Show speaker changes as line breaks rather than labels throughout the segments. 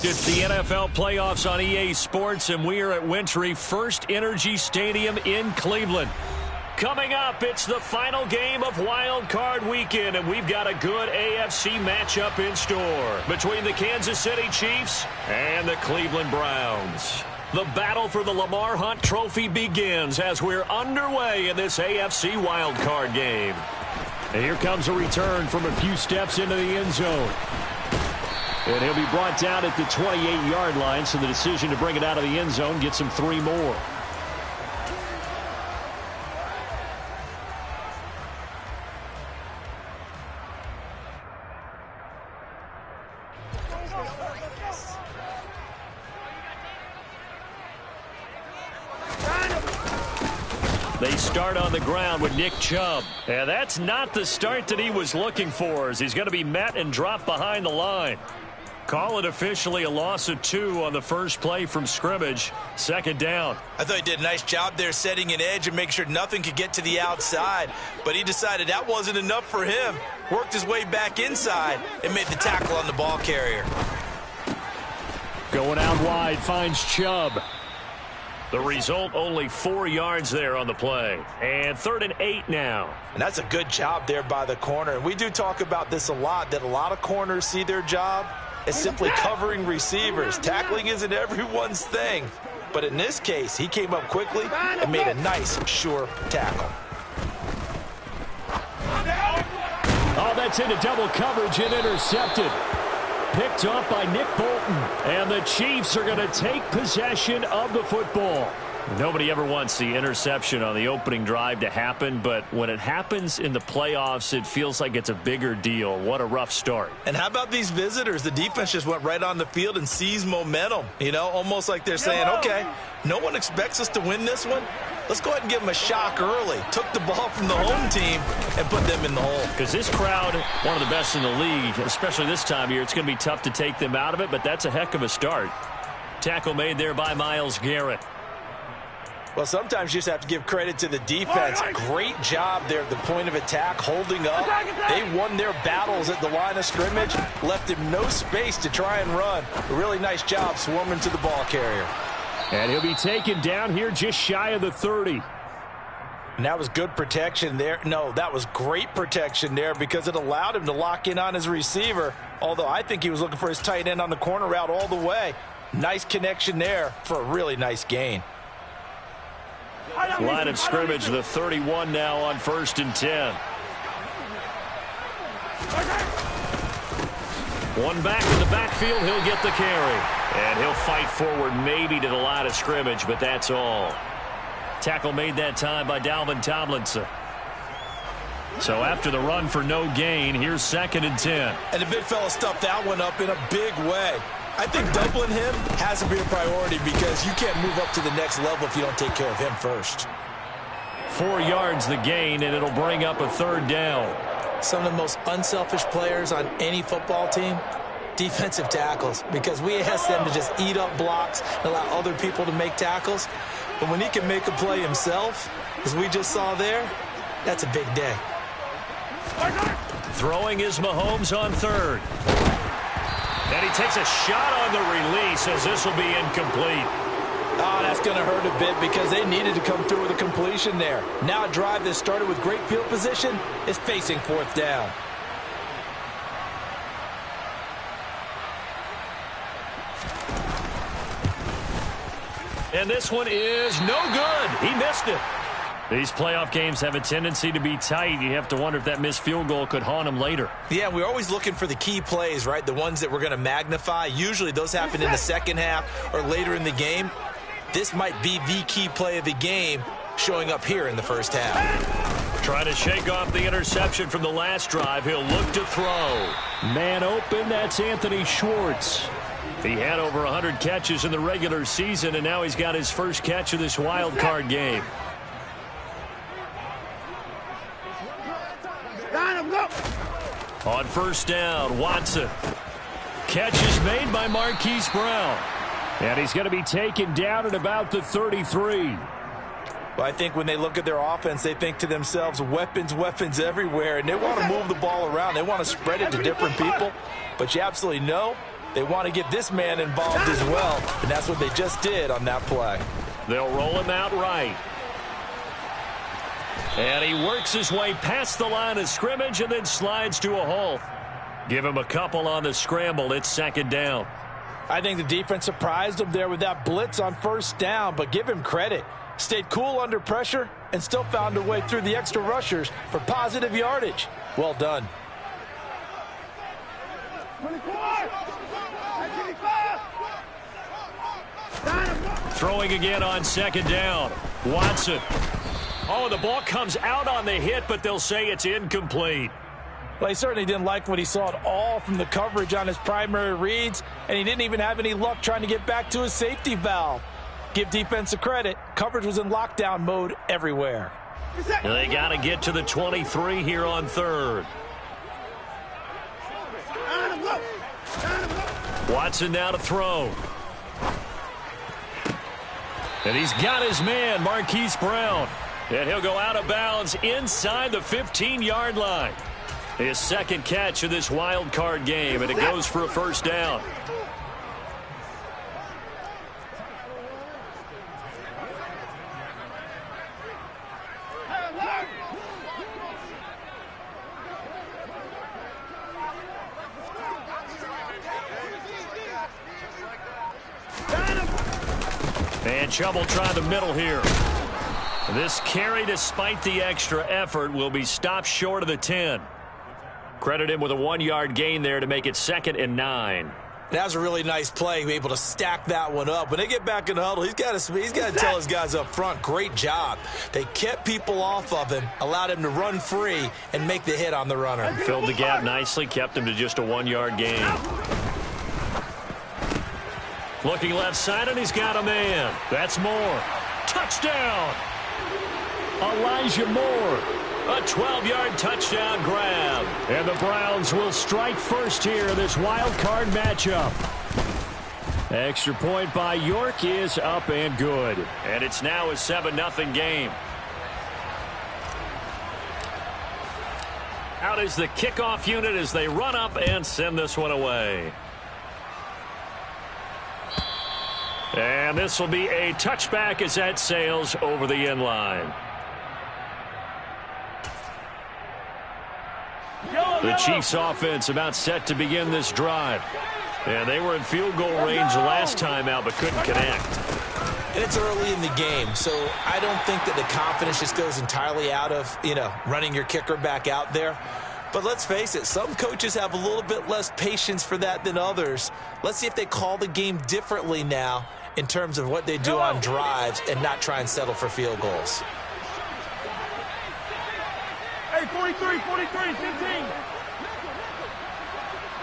It's the NFL playoffs on EA Sports, and we are at Wintry First Energy Stadium in Cleveland. Coming up, it's the final game of Wild Card Weekend, and we've got a good AFC matchup in store between the Kansas City Chiefs and the Cleveland Browns. The battle for the Lamar Hunt Trophy begins as we're underway in this AFC Wild Card game. And here comes a return from a few steps into the end zone. And he'll be brought down at the 28-yard line, so the decision to bring it out of the end zone gets him 3 more. They start on the ground with Nick Chubb. And that's not the start that he was looking for, as he's going to be met and dropped behind the line. Call it officially a loss of 2 on the first play from scrimmage. Second down.
I thought he did a nice job there setting an edge and making sure nothing could get to the outside. But he decided that wasn't enough for him. Worked his way back inside and made the tackle on the ball carrier.
Going out wide, finds Chubb. The result, only 4 yards there on the play. And 3rd and 8 now.
And that's a good job there by the corner. And we do talk about this a lot, that a lot of corners see their job as simply covering receivers. Tackling isn't everyone's thing. But in this case, he came up quickly and made a nice, sure tackle.
Oh, that's into double coverage and intercepted. Picked off by Nick Bolton. And the Chiefs are going to take possession of the football. Nobody ever wants the interception on the opening drive to happen, but when it happens in the playoffs, it feels like it's a bigger deal. What a rough start.
And how about these visitors? The defense just went right on the field and seized momentum. You know, almost like they're saying, okay, no one expects us to win this one. Let's go ahead and give them a shock early. Took the ball from the home team and put them in the hole.
Because this crowd, one of the best in the league, especially this time of year, it's going to be tough to take them out of it, but that's a heck of a start. Tackle made there by Myles Garrett.
Well, sometimes you just have to give credit to the defense. Great job there at the point of attack, holding up. They won their battles at the line of scrimmage, left him no space to try and run. A really nice job swarming to the ball carrier.
And he'll be taken down here just shy of the 30.
And that was good protection there. No, that was great protection there because it allowed him to lock in on his receiver, although I think he was looking for his tight end on the corner route all the way. Nice connection there for a really nice gain.
Line of scrimmage, the 31 now on 1st and 10. One back in the backfield, he'll get the carry. And he'll fight forward maybe to the line of scrimmage, but that's all. Tackle made that time by Dalvin Tomlinson. So after the run for no gain, here's 2nd and 10.
And the big fella stuffed that one up in a big way. I think doubling him has to be a priority because you can't move up to the next level if you don't take care of him first.
4 yards the gain, and it'll bring up a 3rd down.
Some of the most unselfish players on any football team, defensive tackles, because we ask them to just eat up blocks and allow other people to make tackles. But when he can make a play himself, as we just saw there, that's a big day.
Throwing is Mahomes on 3rd. And he takes a shot on the release as this will be incomplete.
Oh, that's going to hurt a bit because they needed to come through with a completion there. Now a drive that started with great field position is facing 4th down.
And this one is no good. He missed it. These playoff games have a tendency to be tight. You have to wonder if that missed field goal could haunt him later.
Yeah, we're always looking for the key plays, right? The ones that we're going to magnify. Usually those happen in the second half or later in the game. This might be the key play of the game showing up here in the first half.
Trying to shake off the interception from the last drive. He'll look to throw. Man open, that's Anthony Schwartz. He had over 100 catches in the regular season, and now he's got his first catch of this wild card game. On 1st down, Watson. Catch is made by Marquise Brown. And he's going to be taken down at about the 33.
Well, I think when they look at their offense, they think to themselves, weapons, weapons everywhere, and they want to move the ball around. They want to spread it to different people. But you absolutely know they want to get this man involved as well, and that's what they just did on that play.
They'll roll him out right. And he works his way past the line of scrimmage and then slides to a halt. Give him a couple on the scramble. It's second down.
I think the defense surprised him there with that blitz on first down, but give him credit. Stayed cool under pressure and still found a way through the extra rushers for positive yardage. Well done.
Throwing again on second down. Watson. Oh, the ball comes out on the hit, but they'll say it's incomplete.
Well, he certainly didn't like what he saw at all from the coverage on his primary reads, and he didn't even have any luck trying to get back to his safety valve. Give defense a credit. Coverage was in lockdown mode everywhere.
They got to get to the 23 here on third. Watson now to throw. And he's got his man, Marquise Brown. And he'll go out of bounds inside the 15-yard line. His second catch of this wild card game, and it goes for a first down. And trouble trying the middle here. This carry, despite the extra effort, will be stopped short of the 10. Credit him with a 1-yard gain there to make it 2nd and 9.
That was a really nice play, able to stack that one up. When they get back in the huddle, he's got to tell his guys up front, great job. They kept people off of him, allowed him to run free, and make the hit on the runner.
Filled the gap nicely, kept him to just a 1-yard gain. Looking left side, and he's got a man. That's Moore. Touchdown! Elijah Moore. A 12-yard touchdown grab. And the Browns will strike first here in this wild card matchup. Extra point by York is up and good. And it's now a 7-0 game. Out is the kickoff unit as they run up and send this one away. And this will be a touchback as that sails over the end line. The Chiefs offense about set to begin this drive. And they were in field goal range last time out but couldn't connect.
And it's early in the game, so I don't think that the confidence just goes entirely out of, running your kicker back out there. But let's face it, some coaches have a little bit less patience for that than others. Let's see if they call the game differently now in terms of what they do on drives and not try and settle for field goals.
Hey, 43, 15.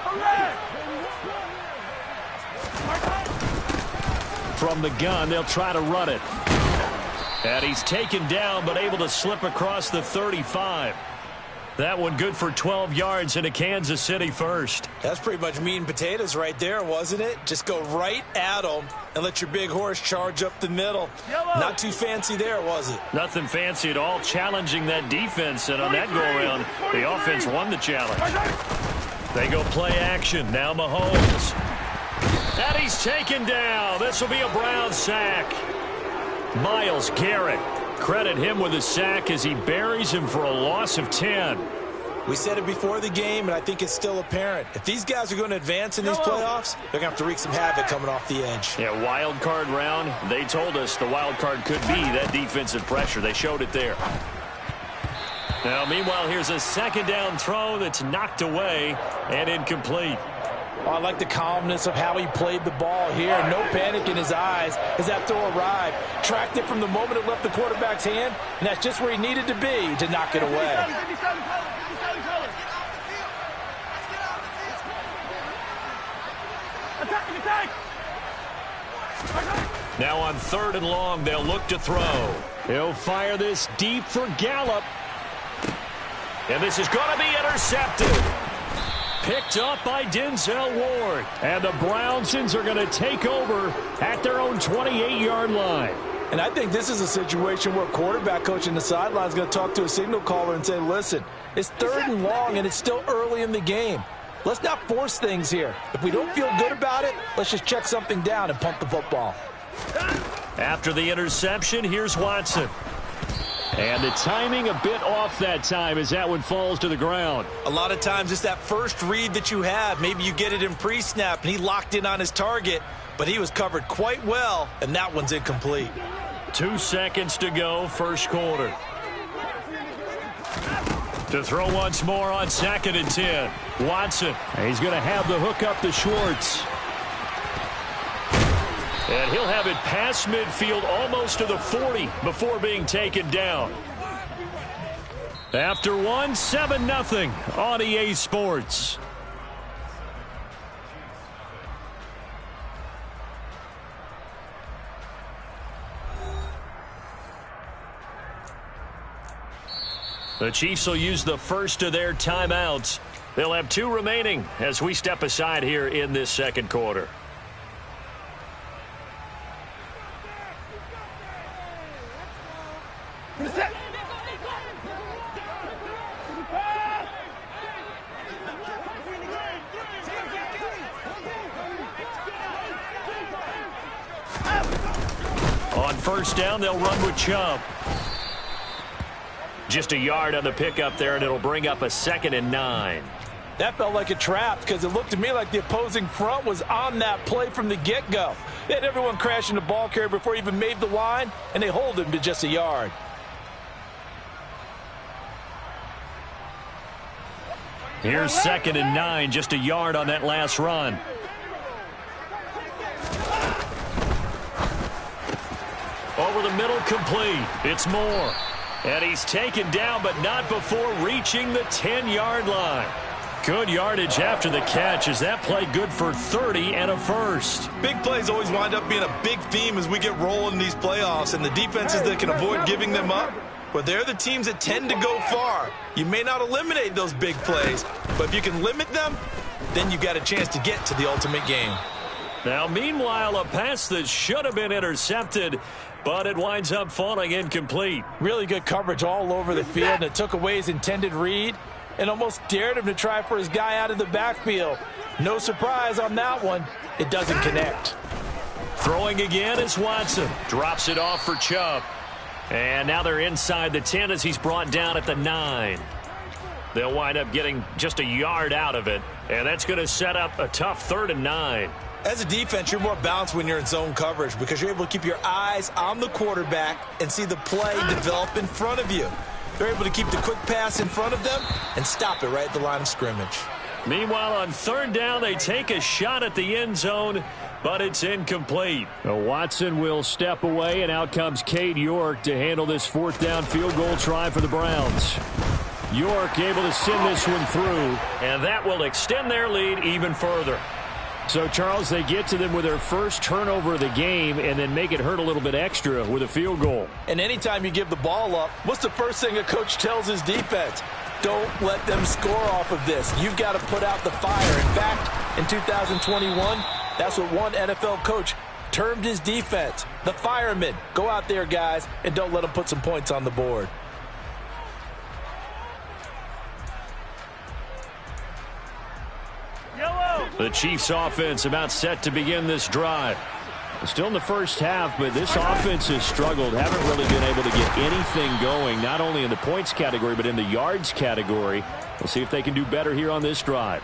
Okay.
From the gun, they'll try to run it. And he's taken down, but able to slip across the 35. That one good for 12 yards into Kansas City first.
That's pretty much meat and potatoes right there, wasn't it? Just go right at them and let your big horse charge up the middle.
Yellow.
Not too fancy there, was it?
Nothing fancy at all, challenging that defense. And on that go-around, the offense won the challenge. They go play action. Now Mahomes. And he's taken down. This will be a Brown sack. Myles Garrett. Credit him with a sack as he buries him for a loss of 10.
We said it before the game, and I think it's still apparent. If these guys are going to advance in these playoffs, they're going to have to wreak some havoc coming off the edge.
Yeah, wild card round. They told us the wild card could be that defensive pressure. They showed it there. Now, meanwhile, here's a second down throw that's knocked away and incomplete.
Oh, I like the calmness of how he played the ball here. No panic in his eyes as that throw arrived. Tracked it from the moment it left the quarterback's hand, and that's just where he needed to be to knock it away.
Now on 3rd and long, they'll look to throw. He'll fire this deep for Gallup. And this is going to be intercepted. Picked up by Denzel Ward. And the Brownsons are going to take over at their own 28-yard line.
And I think this is a situation where quarterback coach in the sideline is going to talk to a signal caller and say, listen, it's 3rd and long and it's still early in the game. Let's not force things here. If we don't feel good about it, let's just check something down and punt the football.
After the interception, here's Watson. And the timing a bit off that time as that one falls to the ground.
A lot of times it's that first read that you have. Maybe you get it in pre-snap and he locked in on his target, but he was covered quite well, and that one's incomplete.
2 seconds to go, first quarter. To throw once more on 2nd and 10. Watson. He's going to have the hook up to Schwartz. And he'll have it past midfield almost to the 40 before being taken down. After one, 7-0 on EA Sports. The Chiefs will use the first of their timeouts. They'll have 2 remaining as we step aside here in this second quarter. On first down, they'll run with Chubb. Just a yard on the pickup there, and it'll bring up a 2nd and 9.
That felt like a trap because it looked to me like the opposing front was on that play from the get-go. They had everyone crashing the ball carrier before he even made the line, and they hold him to just a yard.
Here's 2nd and 9, just a yard on that last run. Over the middle, complete. It's Moore. And he's taken down, but not before reaching the 10-yard line. Good yardage after the catch. Is that play good for 30 and a first?
Big plays always wind up being a big theme as we get rolling in these playoffs, and the defenses that can avoid giving them up, well, they're the teams that tend to go far. You may not eliminate those big plays, but if you can limit them, then you got a chance to get to the ultimate game.
Now, meanwhile, a pass that should have been intercepted, but it winds up falling incomplete.
Really good coverage all over the field, and it took away his intended read and almost dared him to try for his guy out of the backfield. No surprise on that one. It doesn't connect.
Throwing again is Watson. Drops it off for Chubb. And now they're inside the 10 as he's brought down at the 9. They'll wind up getting just a yard out of it, and that's going to set up a tough 3rd and 9.
As a defense, you're more balanced when you're in zone coverage because you're able to keep your eyes on the quarterback and see the play develop in front of you. They're able to keep the quick pass in front of them and stop it right at the line of scrimmage.
Meanwhile, on 3rd down, they take a shot at the end zone, but it's incomplete. Watson will step away, and out comes Cade York to handle this 4th down field goal try for the Browns. York able to send this one through, and that will extend their lead even further. So, Charles, they get to them with their first turnover of the game and then make it hurt a little bit extra with a field goal.
And anytime you give the ball up, what's the first thing a coach tells his defense? Don't let them score off of this. You've got to put out the fire. In fact, in 2021, that's what one NFL coach termed his defense. The firemen. Go out there, guys, and don't let them put some points on the board.
The Chiefs offense about set to begin this drive. Still in the first half, but this offense has struggled. Haven't really been able to get anything going, not only in the points category, but in the yards category. We'll see if they can do better here on this drive.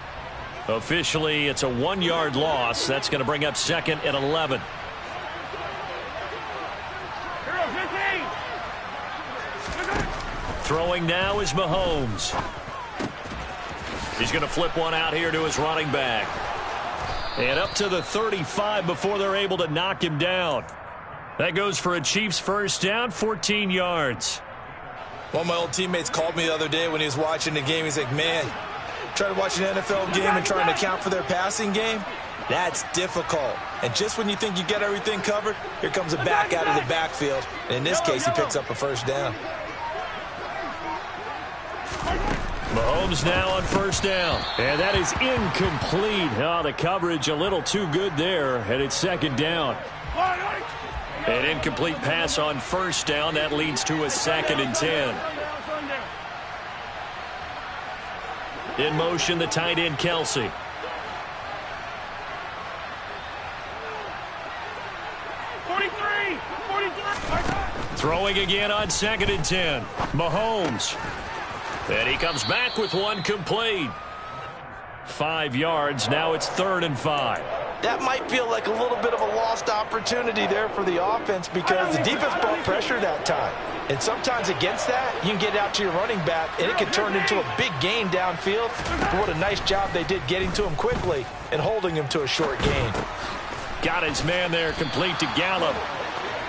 Officially, it's a 1-yard loss. That's going to bring up 2nd and 11. Throwing now is Mahomes. He's going to flip one out here to his running back. And up to the 35 before they're able to knock him down. That goes for a Chiefs first down, 14 yards.
One of my old teammates called me the other day when he was watching the game. He's like, man, trying to watch an NFL game and trying to account for their passing game, that's difficult. And just when you think you get everything covered, here comes a back out of the backfield. And in this case, he picks up a first down.
Mahomes now on first down. And that is incomplete. Oh, the coverage a little too good there. And it's 2nd down. An incomplete pass on first down. That leads to a 2nd and 10. In motion, the tight end, Kelsey. Throwing again on 2nd and 10. Mahomes. And he comes back with one complete. 5 yards. Now it's 3rd and 5.
That might feel like a little bit of a lost opportunity there for the offense because the defense brought pressure that time. And sometimes against that, you can get out to your running back, and it can turn into a big gain downfield. But what a nice job they did getting to him quickly and holding him to a short gain.
Got his man there, complete to Gallup.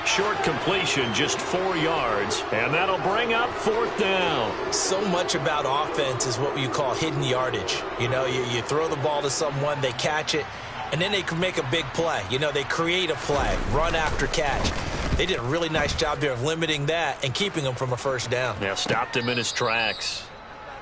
Short completion, just 4 yards, and that'll bring up 4th down.
So much about offense is what you call hidden yardage. You know, you throw the ball to someone, they catch it, and then they can make a big play. You know, they create a play, run after catch. They did a really nice job there of limiting that and keeping him from a 1st down.
Yeah, stopped him in his tracks.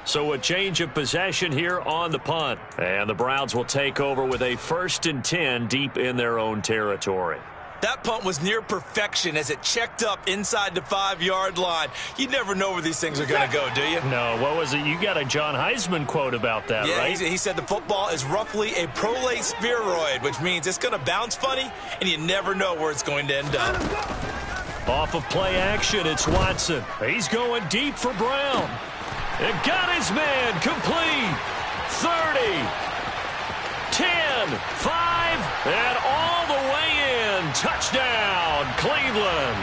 So a change of possession here on the punt. And the Browns will take over with a 1st and 10 deep in their own territory.
That punt was near perfection as it checked up inside the 5-yard line. You never know where these things are going to go, do you?
No, what was it? You got a John Heisman quote about that, right?
Yeah, he said the football is roughly a prolate spheroid, which means it's going to bounce funny, and you never know where it's going to end up.
Off of play action, it's Watson. He's going deep for Brown. And got his man complete. 30, 10, 5, and all the way in. Touchdown, Cleveland.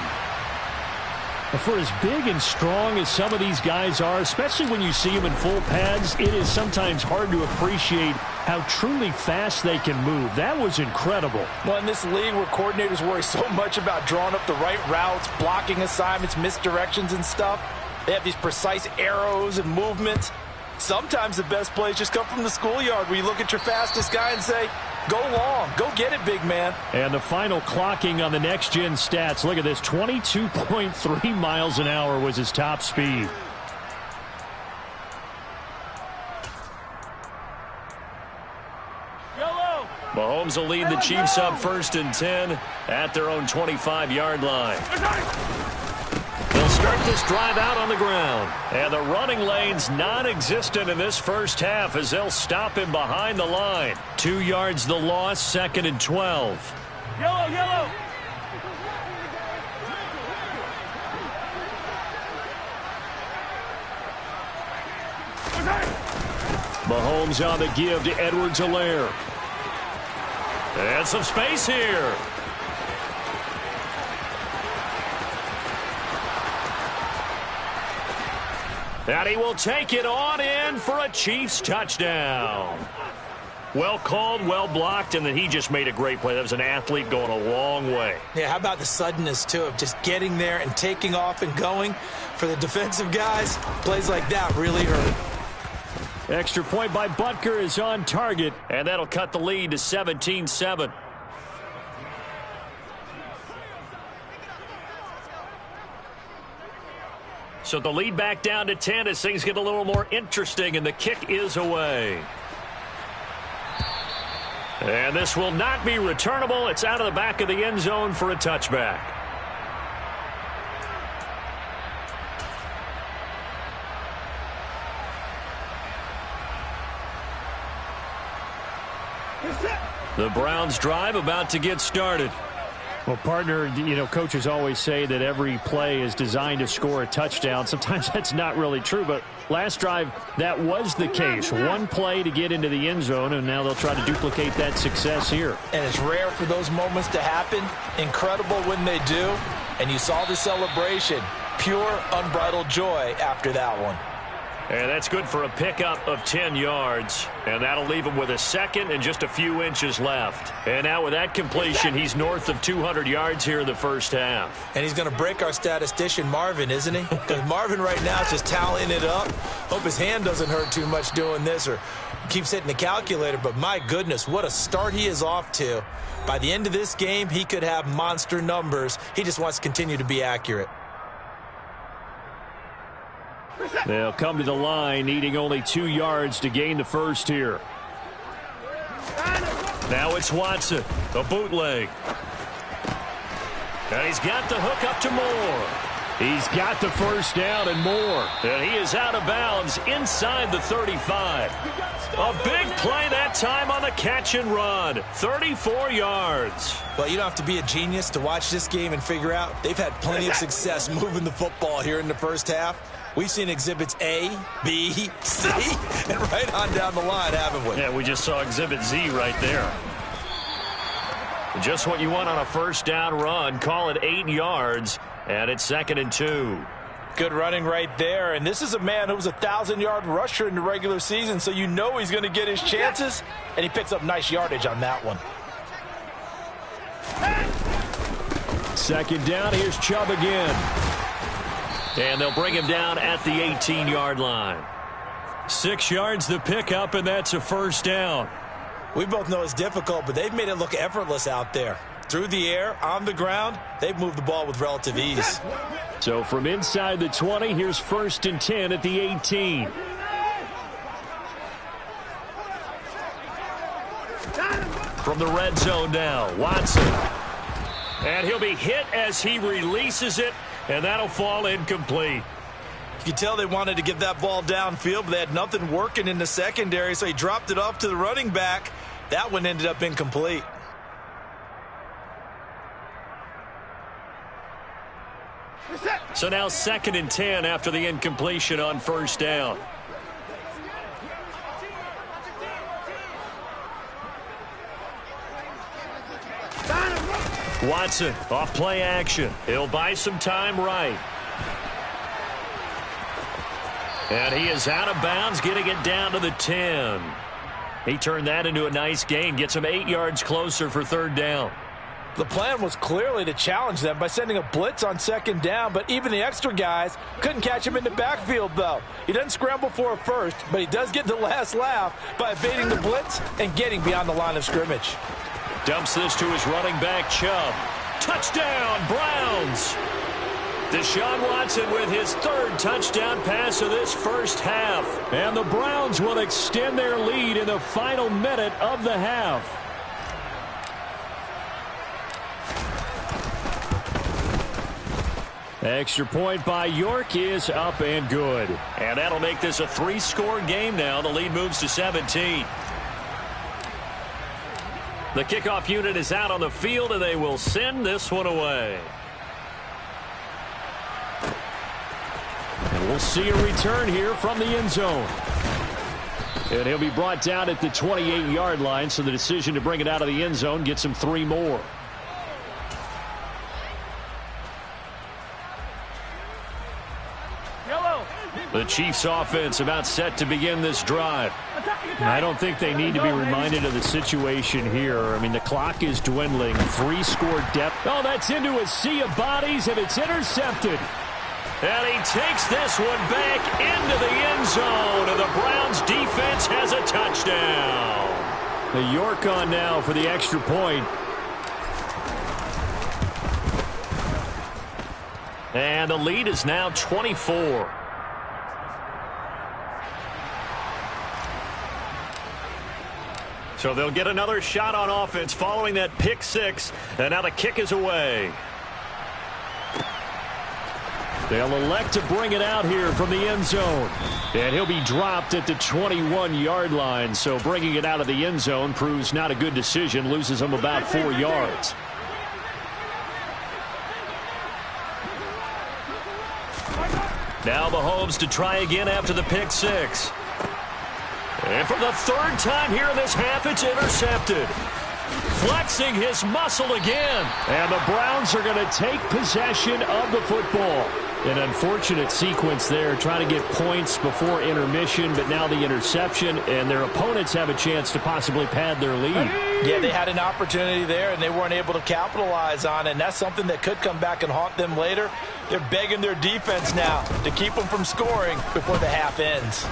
For as big and strong as some of these guys are, especially when you see them in full pads, it is sometimes hard to appreciate how truly fast they can move. That was incredible.
Well, in this league where coordinators worry so much about drawing up the right routes, blocking assignments, misdirections and stuff, they have these precise arrows and movements. Sometimes the best plays just come from the schoolyard where you look at your fastest guy and say, go long, go get it, big man.
And the final clocking on the next-gen stats. Look at this, 22.3 miles an hour was his top speed.
Yellow.
Mahomes will lead the Chiefs up 1st and 10 at their own 25-yard line. They'll start this drive out on the ground. And the running lane's non-existent in this first half as they'll stop him behind the line. 2 yards the loss, 2nd and 12.
Yellow, yellow.
Mahomes on the give to Edwards-Helaire. And some space here. And he will take it on in for a Chiefs touchdown. Well called, well blocked, and then he just made a great play. That was an athlete going a long way.
Yeah, how about the suddenness, too, of just getting there and taking off and going? For the defensive guys, plays like that really hurt.
Extra point by Butker is on target, and that'll cut the lead to 17-7. So the lead back down to 10 as things get a little more interesting, and the kick is away. And this will not be returnable. It's out of the back of the end zone for a touchback. The Browns drive about to get started.
Well, partner, you know, coaches always say that every play is designed to score a touchdown. Sometimes that's not really true, but last drive, that was the case. One play to get into the end zone, and now they'll try to duplicate that success here.
And it's rare for those moments to happen. Incredible when they do. And you saw the celebration. Pure, unbridled joy after that one.
And that's good for a pickup of 10 yards. And that'll leave him with a second and just a few inches left. And now with that completion, he's north of 200 yards here in the first half.
And he's going to break our statistician, Marvin, isn't he? Because Marvin right now is just tallying it up. Hope his hand doesn't hurt too much doing this or keeps hitting the calculator. But my goodness, what a start he is off to. By the end of this game, he could have monster numbers. He just wants to continue to be accurate.
They'll come to the line, needing only 2 yards to gain the first here. Now it's Watson, a bootleg. And he's got the hook up to Moore.
He's got the first down and more.
And he is out of bounds inside the 35. A big play that time on the catch and run. 34 yards.
Well, you don't have to be a genius to watch this game and figure out they've had plenty of success moving the football here in the first half. We've seen exhibits A, B, C, and right on down the line, haven't we?
Yeah, we just saw exhibit Z right there. Just what you want on a first down run. Call it 8 yards, and it's 2nd and 2.
Good running right there, and this is a man who was a 1,000-yard rusher in the regular season, so you know he's going to get his chances, and he picks up nice yardage on that one.
2nd down, here's Chubb again.
And they'll bring him down at the 18-yard line. 6 yards the pickup, and that's a first down.
We both know it's difficult, but they've made it look effortless out there. Through the air, on the ground, they've moved the ball with relative ease.
So from inside the 20, here's 1st and 10 at the 18.
From the red zone now, Watson. And he'll be hit as he releases it, and that'll fall incomplete.
You could tell they wanted to get that ball downfield, but they had nothing working in the secondary, so he dropped it off to the running back. That one ended up incomplete.
So now 2nd and 10 after the incompletion on first down. Watson off play action. He'll buy some time right. And he is out of bounds, getting it down to the 10. He turned that into a nice gain, gets him 8 yards closer for 3rd down.
The plan was clearly to challenge them by sending a blitz on 2nd down, but even the extra guys couldn't catch him in the backfield, though. He doesn't scramble for a first, but he does get the last laugh by evading the blitz and getting beyond the line of scrimmage.
Dumps this to his running back, Chubb. Touchdown, Browns! Deshaun Watson with his 3rd touchdown pass of this first half.
And the Browns will extend their lead in the final minute of the half. Extra point by York is up and good.
And that'll make this a 3-score game now. The lead moves to 17. The kickoff unit is out on the field, and they will send this one away.
And we'll see a return here from the end zone. And he'll be brought down at the 28-yard line, so the decision to bring it out of the end zone gets him 3 more.
The Chiefs offense about set to begin this drive.
I don't think they need to be reminded of the situation here. I mean, the clock is dwindling. 3-score depth. Oh, that's into a sea of bodies, and it's intercepted.
And he takes this one back into the end zone, and the Browns defense has a touchdown.
The York on now for the extra point.
And the lead is now 24. So they'll get another shot on offense following that pick 6, and now the kick is away.
They'll elect to bring it out here from the end zone. And he'll be dropped at the 21-yard line, so bringing it out of the end zone proves not a good decision, loses him about 4 yards.
Now Mahomes to try again after the pick 6. And for the 3rd time here in this half, it's intercepted. Flexing his muscle again.
And the Browns are going to take possession of the football. An unfortunate sequence there, trying to get points before intermission, but now the interception, and their opponents have a chance to possibly pad their lead.
Yeah, they had an opportunity there, and they weren't able to capitalize on it, and that's something that could come back and haunt them later. They're begging their defense now to keep them from scoring before the half ends.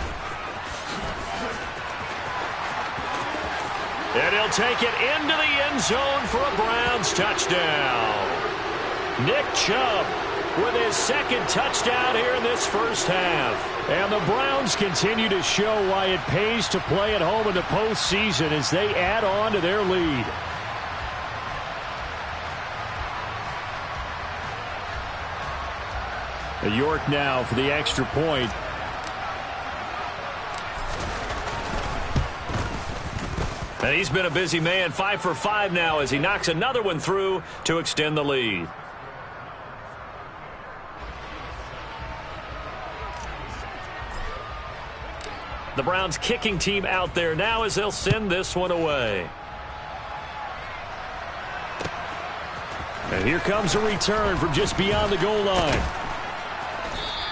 And he'll take it into the end zone for a Browns touchdown. Nick Chubb with his 2nd touchdown here in this first half.
And the Browns continue to show why it pays to play at home in the postseason as they add on to their lead. York now for the extra point.
And he's been a busy man, 5 for 5 now as he knocks another one through to extend the lead. The Browns kicking team out there now as they'll send this one away.
And here comes a return from just beyond the goal line.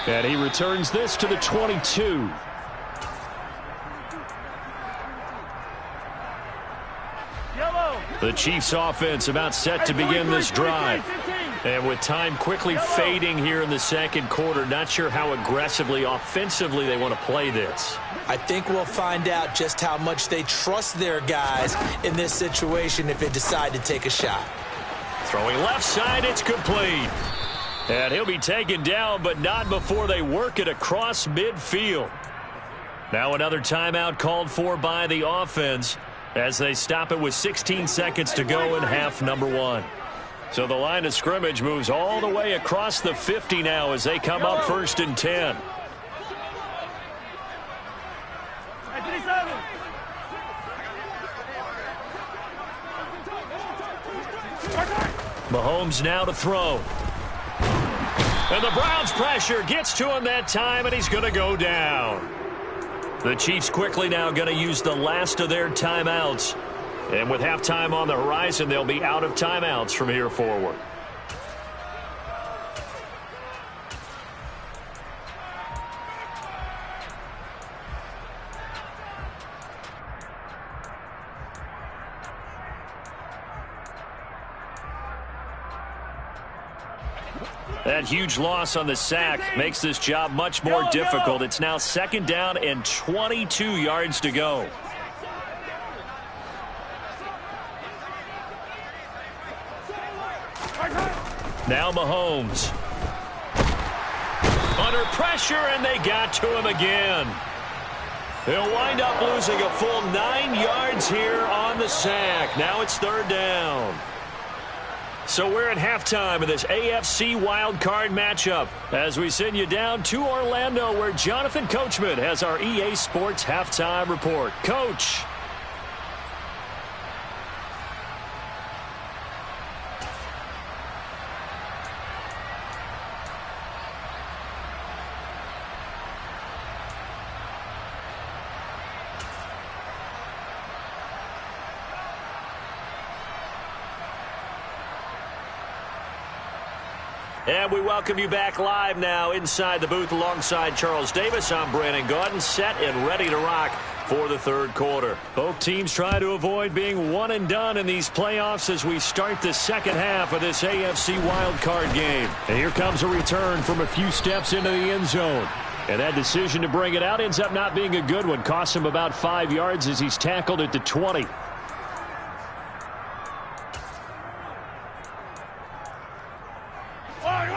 And he returns this to the 22. The Chiefs offense about set to begin this drive. And with time quickly fading here in the second quarter, not sure how aggressively, offensively they want to play this.
I think we'll find out just how much they trust their guys in this situation if they decide to take a shot.
Throwing left side, it's complete. And he'll be taken down, but not before they work it across midfield. Now another timeout called for by the offense as they stop it with 16 seconds to go in half number 1. So the line of scrimmage moves all the way across the 50 now as they come up 1st and 10. Mahomes now to throw. And the Browns pressure gets to him that time, and he's going to go down. The Chiefs quickly now going to use the last of their timeouts. And with halftime on the horizon, they'll be out of timeouts from here forward. That huge loss on the sack makes this job much more difficult. It's now 2nd down and 22 yards to go. Now Mahomes. Under pressure, and they got to him again. They'll wind up losing a full 9 yards here on the sack. Now it's 3rd down. So we're at halftime of this AFC wildcard matchup as we send you down to Orlando where Jonathan Coachman has our EA Sports halftime report. Coach. And we welcome you back live now inside the booth alongside Charles Davis. I'm Brandon Gaudin, set and ready to rock for the 3rd quarter. Both teams try to avoid being one and done in these playoffs as we start the second half of this AFC wildcard game. And here comes a return from a few steps into the end zone. And that decision to bring it out ends up not being a good one. Costs him about 5 yards as he's tackled at the 20.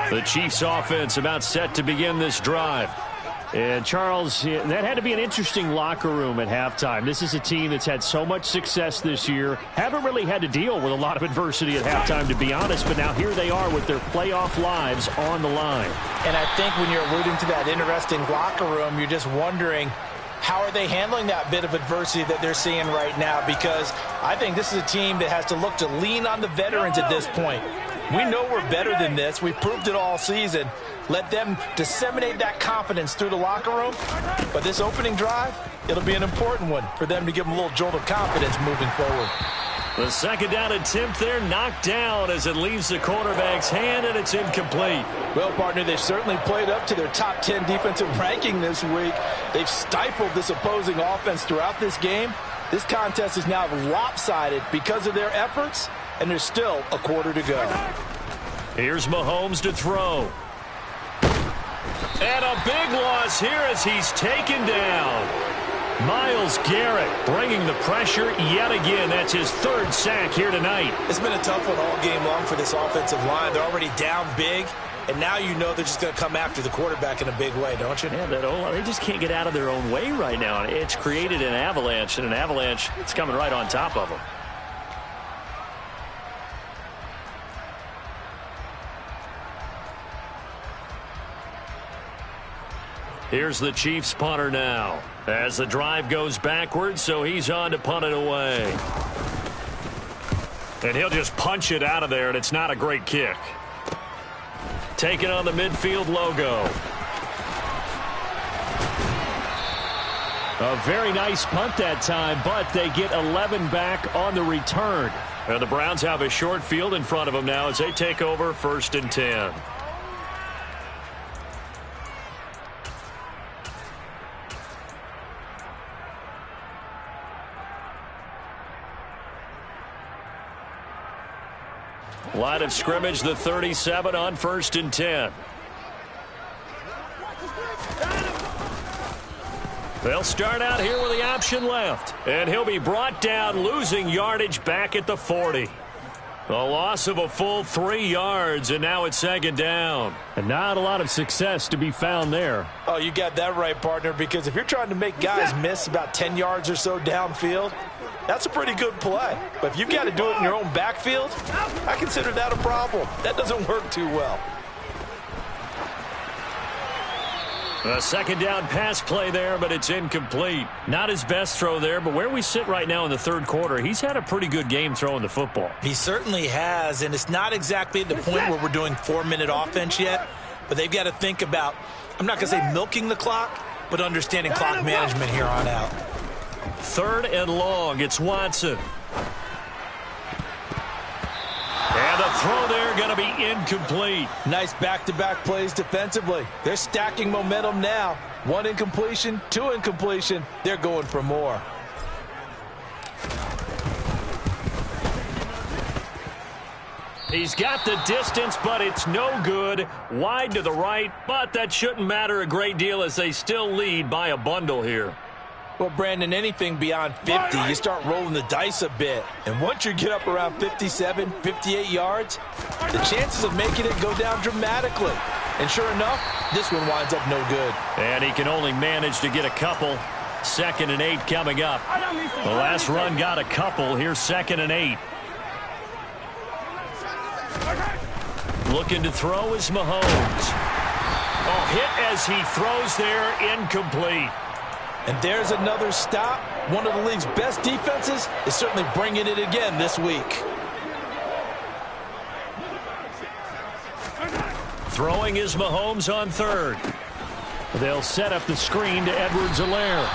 The Chiefs offense about set to begin this drive. And Charles, that had to be an interesting locker room at halftime. This is a team that's had so much success this year. Haven't really had to deal with a lot of adversity at halftime, to be honest. But now here they are with their playoff lives on the line.
And I think when you're alluding to that interesting locker room, you're just wondering, how are they handling that bit of adversity that they're seeing right now? Because I think this is a team that has to look to lean on the veterans at this point. We know we're better than this. We've proved it all season. Let them disseminate that confidence through the locker room. But this opening drive, it'll be an important one for them to give them a little jolt of confidence moving forward.
The 2nd down attempt there knocked down as it leaves the quarterback's hand, and it's incomplete.
Well, partner, they've certainly played up to their top 10 defensive ranking this week. They've stifled this opposing offense throughout this game. This contest is now lopsided because of their efforts, and there's still a quarter to go.
Here's Mahomes to throw. And a big loss here as he's taken down. Myles Garrett bringing the pressure yet again. That's his 3rd sack here tonight.
It's been a tough one all game long for this offensive line. They're already down big, and now you know they're just going to come after the quarterback in a big way, don't you?
Yeah, they just can't get out of their own way right now. It's created an avalanche, and an avalanche is coming right on top of them. Here's the Chiefs punter now. As the drive goes backwards, so he's on to punt it away. And he'll just punch it out of there, and it's not a great kick. Taking on the midfield logo.
A very nice punt that time, but they get 11 back on the return.
And the Browns have a short field in front of them now as they take over 1st and 10. Line of scrimmage, the 37 on 1st and 10. They'll start out here with the option left. And he'll be brought down, losing yardage back at the 40. A loss of a full 3 yards, and now it's 2nd down.
And not a lot of success to be found there.
Oh, you got that right, partner, because if you're trying to make guys miss about 10 yards or so downfield, that's a pretty good play. But if you've got to do it in your own backfield, I consider that a problem. That doesn't work too well.
A 2nd down pass play there, but it's incomplete. Not his best throw there, but where we sit right now in the 3rd quarter, he's had a pretty good game throwing the football.
He certainly has, and it's not exactly at the point where we're doing 4-minute offense yet, but they've got to think about, I'm not going to say milking the clock, but understanding clock management here on out.
3rd and long, it's Watson. And the throw there going to be incomplete.
Nice back-to-back plays defensively. They're stacking momentum now. 1 incompletion, 2 incompletion. They're going for more.
He's got the distance, but it's no good. Wide to the right, but that shouldn't matter a great deal as they still lead by a bundle here.
Well, Brandon, anything beyond 50, you start rolling the dice a bit. And once you get up around 57, 58 yards, the chances of making it go down dramatically. And sure enough, this one winds up no good.
And he can only manage to get a couple. 2nd and 8 coming up. The last run got a couple. Here's 2nd and 8. Looking to throw is Mahomes. Oh, hit as he throws there, incomplete.
And there's another stop. One of the league's best defenses is certainly bringing it again this week.
Throwing is Mahomes on 3rd.
They'll set up the screen to Edwards-Helaire.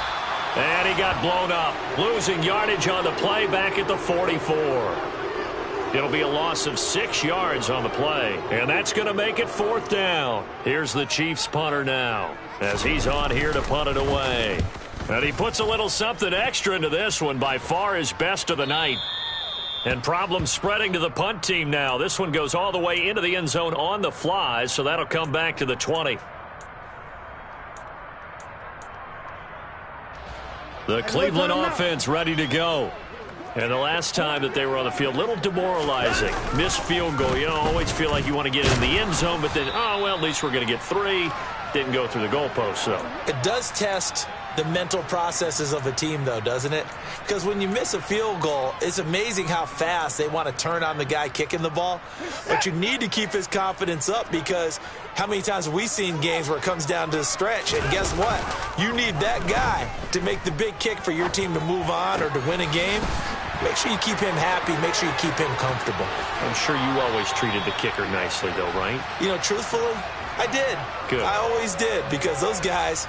And he got blown up. Losing yardage on the play back at the 44. It'll be a loss of 6 yards on the play. And that's going to make it 4th down. Here's the Chiefs punter now as he's on here to punt it away. And he puts a little something extra into this one, by far his best of the night. And problems spreading to the punt team now. This one goes all the way into the end zone on the fly, so that'll come back to the 20. The Cleveland offense ready to go. And the last time that they were on the field, little demoralizing. Missed field goal. You know, always feel like you want to get in the end zone, but then, oh, well, at least we're going to get 3. Didn't go through the goalpost, so.
It does test the mental processes of a team, though, doesn't it? Because when you miss a field goal, it's amazing how fast they want to turn on the guy kicking the ball. But you need to keep his confidence up, because how many times have we seen games where it comes down to the stretch? And guess what? You need that guy to make the big kick for your team to move on or to win a game. Make sure you keep him happy. Make sure you keep him comfortable.
I'm sure you always treated the kicker nicely, though, right?
You know, truthfully, I did.
Good.
I always did, because those guys,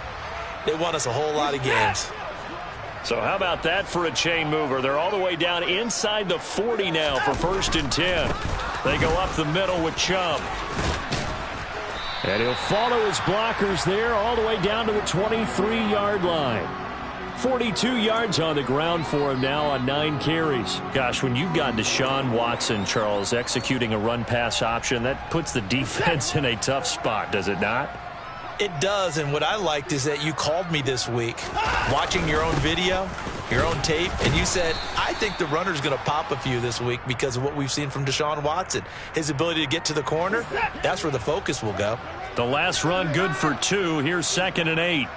they won us a whole lot of games.
So how about that for a chain mover? They're all the way down inside the 40 now for 1st and 10. They go up the middle with Chubb.
And he'll follow his blockers there all the way down to the 23-yard line. 42 yards on the ground for him now on 9 carries. Gosh, when you've got Deshaun Watson, Charles, executing a run-pass option, that puts the defense in a tough spot, does it not?
It does, and what I liked is that you called me this week, watching your own video, your own tape, and you said, I think the runner's going to pop a few this week because of what we've seen from Deshaun Watson. His ability to get to the corner, that's where the focus will go.
The last run good for 2. Here's 2nd and 8.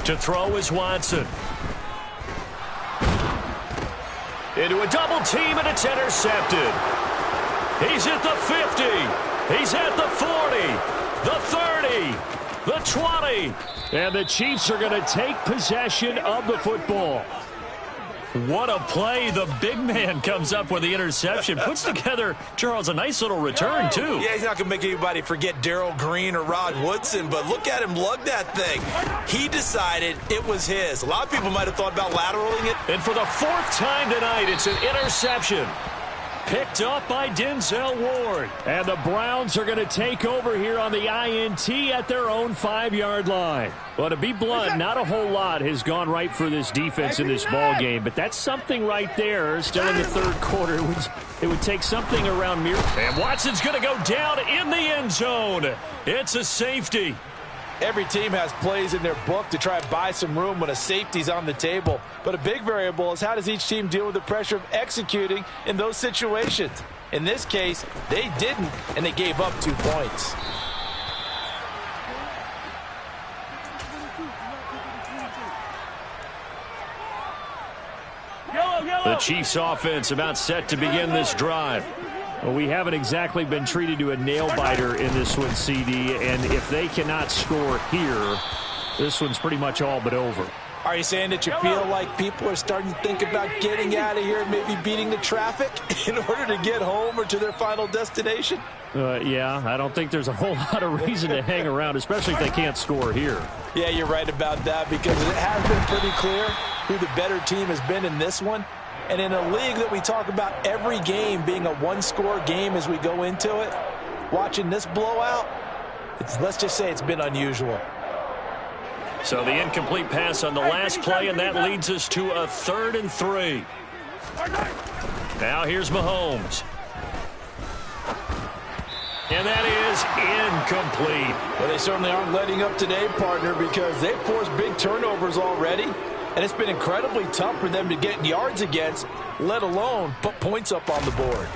To throw is Watson. Into a double team, and it's intercepted. He's at the 50. He's at the 40. The 30. The 20.
And the Chiefs are going to take possession of the football.
What a play. The big man comes up with the interception. Puts together, Charles, a nice little return, too.
Yeah, he's not going to make anybody forget Darrell Green or Rod Woodson, but look at him lug that thing. He decided it was his. A lot of people might have thought about lateraling it.
And for the 4th time tonight, it's an interception. Picked up by Denzel Ward.
And the Browns are going to take over here on the INT at their own 5-yard line. Well, to be blunt, not a whole lot has gone right for this defense in this ball game, but that's something right there. Still in the 3rd quarter, it would take something around mere.
And Watson's going to go down in the end zone. It's a safety.
Every team has plays in their book to try and buy some room when a safety's on the table. But a big variable is how does each team deal with the pressure of executing in those situations. In this case, they didn't, and they gave up 2 points.
The Chiefs offense about set to begin this drive.
Well, we haven't exactly been treated to a nail-biter in this one, CD, and if they cannot score here, this one's pretty much all but over.
Are you saying that you feel like people are starting to think about getting out of here and maybe beating the traffic in order to get home or to their final destination?
Yeah, I don't think there's a whole lot of reason to hang around, especially if they can't score here.
Yeah, you're right about that because it has been pretty clear who the better team has been in this one. And in a league that we talk about every game being a one-score game as we go into it, watching this blowout, let's just say it's been unusual.
So the incomplete pass on the last play, and that leads us to a 3rd and 3. Now here's Mahomes. And that is incomplete.
Well, they certainly aren't letting up today, partner, because they've forced big turnovers already. And it's been incredibly tough for them to get yards against, let alone put points up on the board.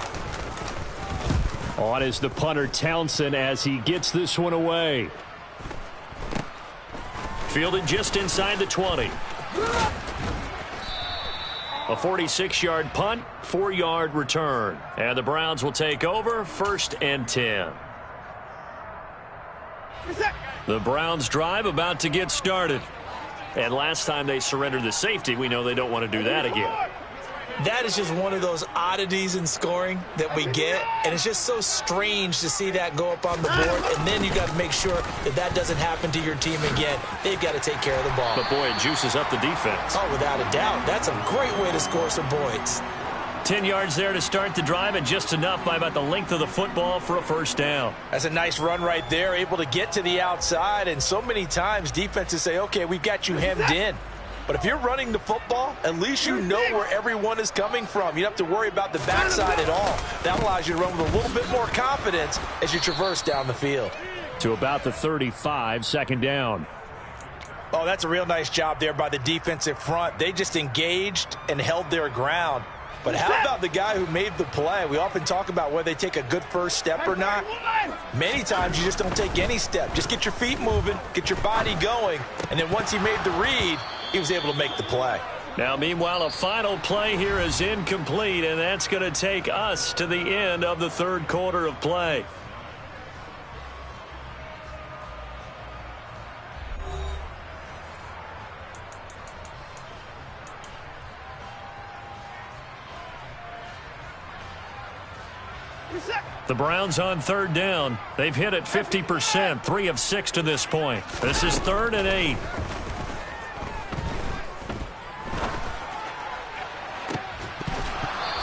On is the punter Townsend as he gets this one away.
Fielded just inside the 20. A 46-yard punt, 4-yard return. And the Browns will take over 1st and 10. The Browns drive about to get started. And last time they surrendered the safety, we know they don't want to do that again.
That is just one of those oddities in scoring that we get, and it's just so strange to see that go up on the board, and then you got to make sure that that doesn't happen to your team again. They've got to take care of the ball.
But, boy, it juices up the defense.
Oh, without a doubt. That's a great way to score some points.
10 yards there to start the drive, and just enough by about the length of the football for a 1st down.
That's a nice run right there, able to get to the outside, and so many times defenses say, okay, we've got you hemmed in. But if you're running the football, at least you know where everyone is coming from. You don't have to worry about the backside at all. That allows you to run with a little bit more confidence as you traverse down the field.
To about the 35, 2nd down.
Oh, that's a real nice job there by the defensive front. They just engaged and held their ground. But how about the guy who made the play? We often talk about whether they take a good first step or not. Many times you just don't take any step. Just get your feet moving, get your body going, and then once he made the read, he was able to make the play.
Now, meanwhile, a final play here is incomplete, and that's going to take us to the end of the 3rd quarter of play. The Browns on 3rd down. They've hit it 50%, 3 of 6 to this point. This is 3rd and 8.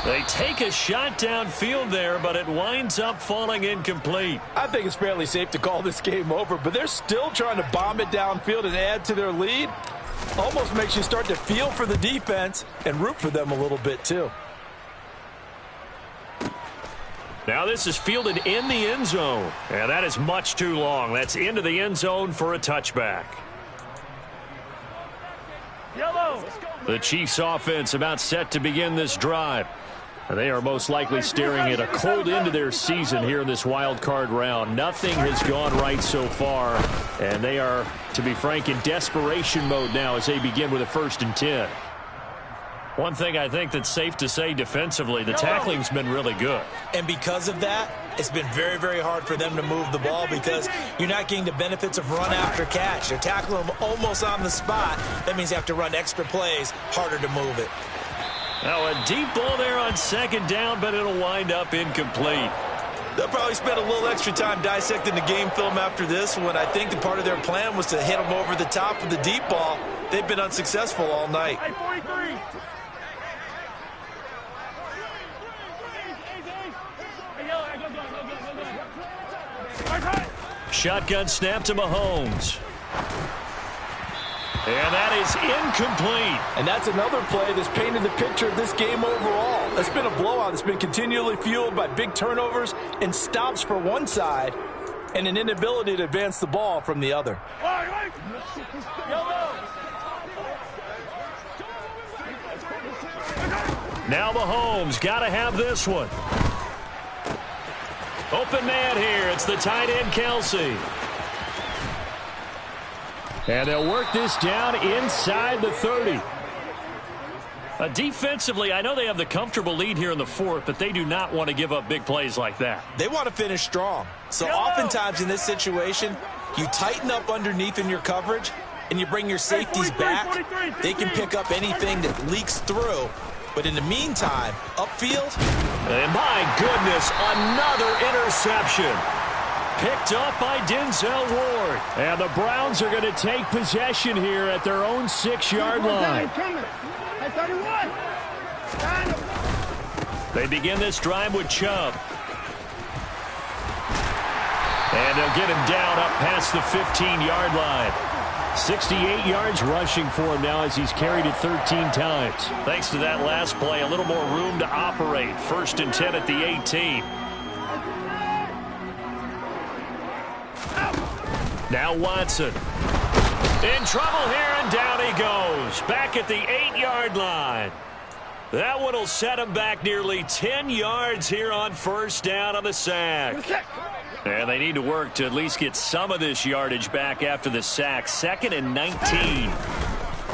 They take a shot downfield there, but it winds up falling incomplete.
I think it's fairly safe to call this game over, but they're still trying to bomb it downfield and add to their lead. Almost makes you start to feel for the defense and root for them a little bit too.
Now this is fielded in the end zone. And that is much too long. That's into the end zone for a touchback.
Yellow.
The Chiefs offense about set to begin this drive.
They are most likely staring at a cold end to their season here in this wild card round. Nothing has gone right so far, and they are, to be frank, in desperation mode now as they begin with a 1st and 10. One thing I think that's safe to say defensively, the tackling's been really good.
And because of that, it's been very, very hard for them to move the ball because you're not getting the benefits of run after catch. They're tackling them almost on the spot. That means you have to run extra plays, harder to move it.
Now a deep ball there on 2nd down, but it'll wind up incomplete.
They'll probably spend a little extra time dissecting the game film after this one. I think the part of their plan was to hit them over the top with the deep ball. They've been unsuccessful all night.
Hey, 43.
Shotgun snap to Mahomes. And that is incomplete.
And that's another play that's painted the picture of this game overall. It's been a blowout. It's been continually fueled by big turnovers and stops for one side and an inability to advance the ball from the other.
Now Mahomes got to have this one. Open man here. It's the tight end, Kelsey.
And they'll work this down inside the 30.
Defensively, I know they have the comfortable lead here in the 4th, but they do not want to give up big plays like that.
They want to finish strong. So oftentimes in this situation, you tighten up underneath in your coverage, and you bring your safeties back. They can pick up anything that leaks through. But in the meantime, upfield.
And my goodness, another interception. Picked up by Denzel Ward.
And the Browns are going to take possession here at their own 6-yard line.
They begin this drive with Chubb. And they'll get him down up past the 15-yard line.
68 yards rushing for him now as he's carried it 13 times.
Thanks to that last play, a little more room to operate. 1st and 10 at the 18. Now Watson. In trouble here, and down he goes. Back at the 8-yard line. That one will set him back nearly 10 yards here on 1st down on the sack. And they need to work to at least get some of this yardage back after the sack. 2nd and 19.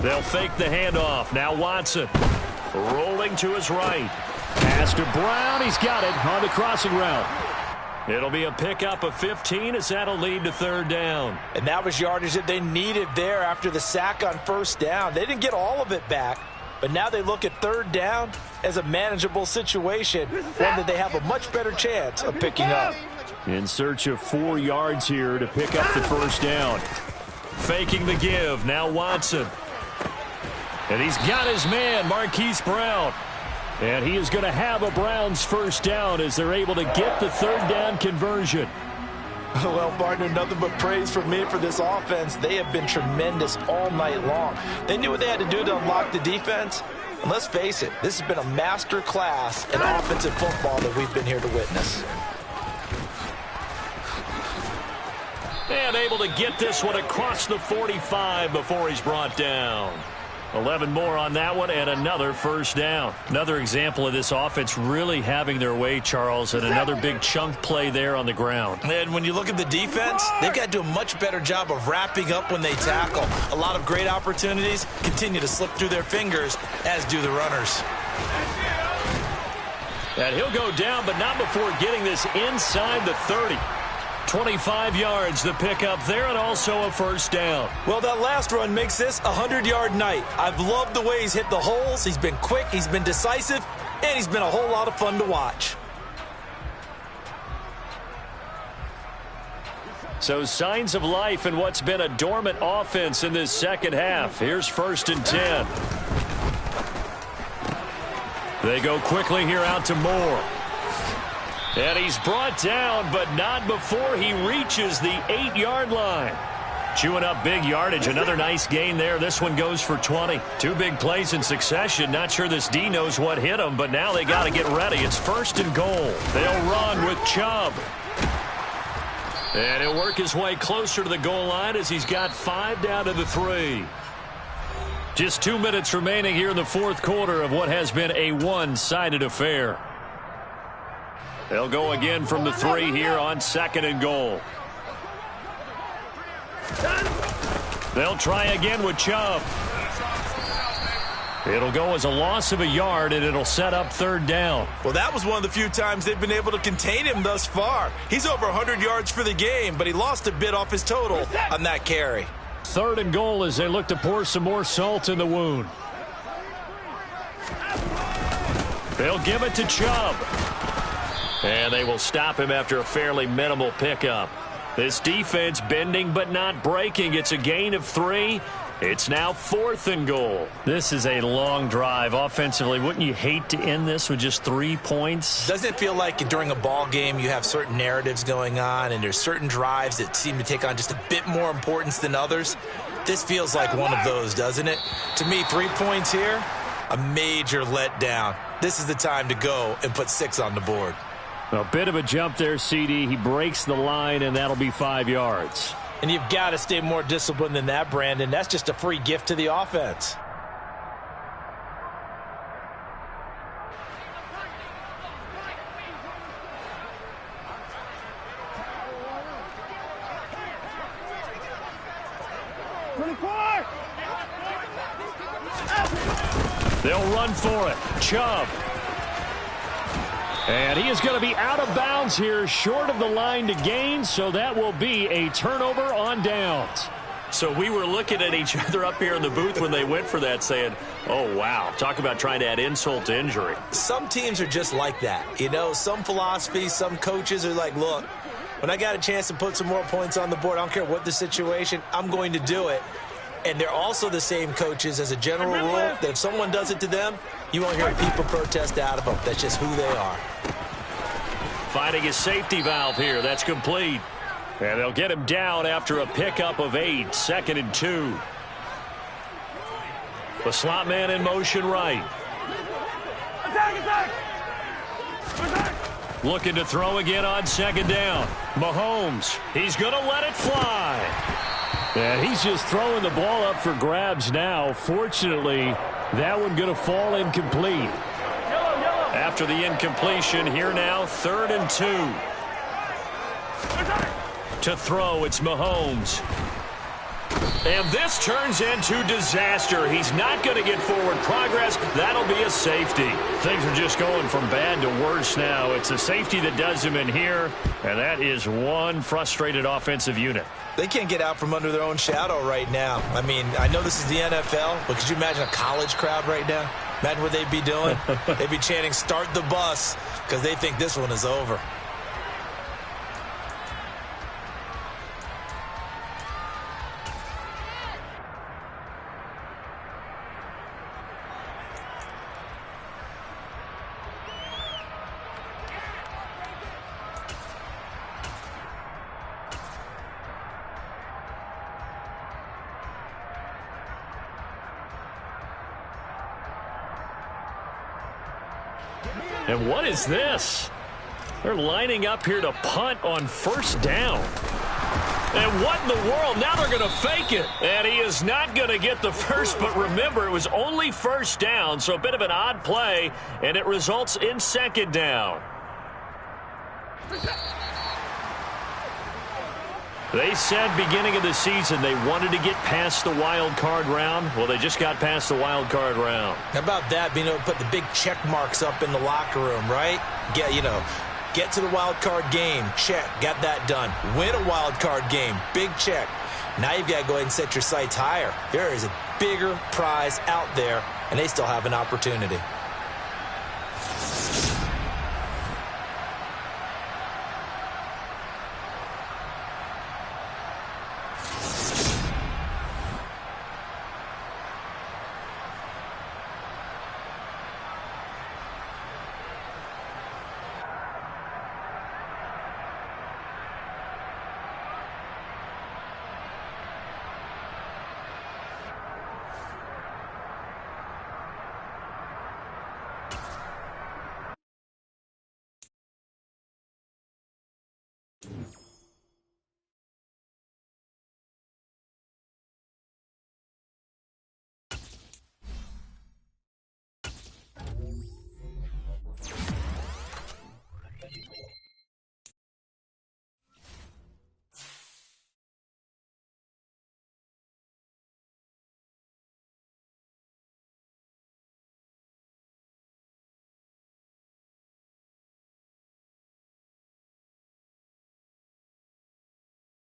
They'll fake the handoff. Now Watson rolling to his right.
Pass to Brown. He's got it on the crossing route.
It'll be a pickup of 15 as that'll lead to 3rd down.
And that was yardage that they needed there after the sack on 1st down. They didn't get all of it back, but now they look at 3rd down as a manageable situation, one that they have a much better chance of picking up.
In search of 4 yards here to pick up the 1st down.
Faking the give. Now Watson. And he's got his man, Marquise Brown.
And he is going to have a Browns 1st down as they're able to get the 3rd down conversion.
Well, partner, nothing but praise from me for this offense. They have been tremendous all night long. They knew what they had to do to unlock the defense. And let's face it, this has been a master class in offensive football that we've been here to witness.
And able to get this one across the 45 before he's brought down. 11 more on that one and another 1st down. Another example of this offense really having their way, Charles, and another big chunk play there on the ground.
And when you look at the defense, they've got to do a much better job of wrapping up when they tackle. A lot of great opportunities continue to slip through their fingers, as do the runners.
And he'll go down, but not before getting this inside the 30. 25 yards the pickup there, and also a 1st down.
Well, that last run makes this a 100-yard night. I've loved the way he's hit the holes. He's been quick, he's been decisive, and he's been a whole lot of fun to watch.
So signs of life in what's been a dormant offense in this 2nd half. Here's 1st and 10. They go quickly here out to Moore. And he's brought down, but not before he reaches the 8-yard line. Chewing up big yardage. Another nice gain there. This one goes for 20. 2 big plays in succession. Not sure this D knows what hit him, but now they got to get ready. It's 1st and goal. They'll run with Chubb. And he'll work his way closer to the goal line as he's got 5 down to the 3. Just 2 minutes remaining here in the 4th quarter of what has been a one-sided affair. They'll go again from the 3 here on 2nd and goal. They'll try again with Chubb. It'll go as a loss of a yard, and it'll set up 3rd down.
Well, that was one of the few times they've been able to contain him thus far. He's over 100 yards for the game, but he lost a bit off his total on that carry.
3rd and goal as they look to pour some more salt in the wound. They'll give it to Chubb. And they will stop him after a fairly minimal pickup. This defense bending but not breaking. It's a gain of 3. It's now 4th and goal.
This is a long drive offensively. Wouldn't you hate to end this with just 3 points?
Doesn't it feel like during a ball game you have certain narratives going on and there's certain drives that seem to take on just a bit more importance than others? This feels like one of those, doesn't it? To me, 3 points here, a major letdown. This is the time to go and put 6 on the board.
A bit of a jump there, CD. He breaks the line, and that'll be 5 yards.
And you've got to stay more disciplined than that, Brandon. That's just a free gift to the offense.
They'll run for it. Chubb. And he is going to be out of bounds here, short of the line to gain, so that will be a turnover on downs. So we were looking at each other up here in the booth when they went for that saying, oh, wow, talk about trying to add insult to injury.
Some teams are just like that. You know, some philosophies, some coaches are like, look, when I got a chance to put some more points on the board, I don't care what the situation, I'm going to do it. And they're also the same coaches as a general rule that if someone does it to them, you won't hear people protest out of them. That's just who they are.
Finding a safety valve here. That's complete. And they'll get him down after a pickup of 8. 2nd and 2. The slot man in motion right.
Attack!
Looking to throw again on 2nd down. Mahomes. He's going to let it fly.
And he's just throwing the ball up for grabs now. Fortunately, that one going to fall incomplete.
After the incompletion, here now, 3rd and 2. To throw, it's Mahomes. And this turns into disaster. He's not going to get forward progress. That'll be a safety.
Things are just going from bad to worse now. It's a safety that does him in here, and that is one frustrated offensive unit.
They can't get out from under their own shadow right now. I mean, I know this is the NFL, but could you imagine a college crowd right now? Imagine what they'd be doing. They'd be chanting, start the bus, because they think this one is over.
And what is this? They're lining up here to punt on 1st down. And what in the world? Now they're going to fake it. And he is not going to get the first, but remember, it was only 1st down, so a bit of an odd play, and it results in 2nd down. They said beginning of the season they wanted to get past the wild card round. Well, they just got past the wild card round.
How about that, being able to put the big check marks up in the locker room, right? Get to the wild card game, check, got that done. Win a wild card game, big check. Now you've got to go ahead and set your sights higher. There is a bigger prize out there, and they still have an opportunity.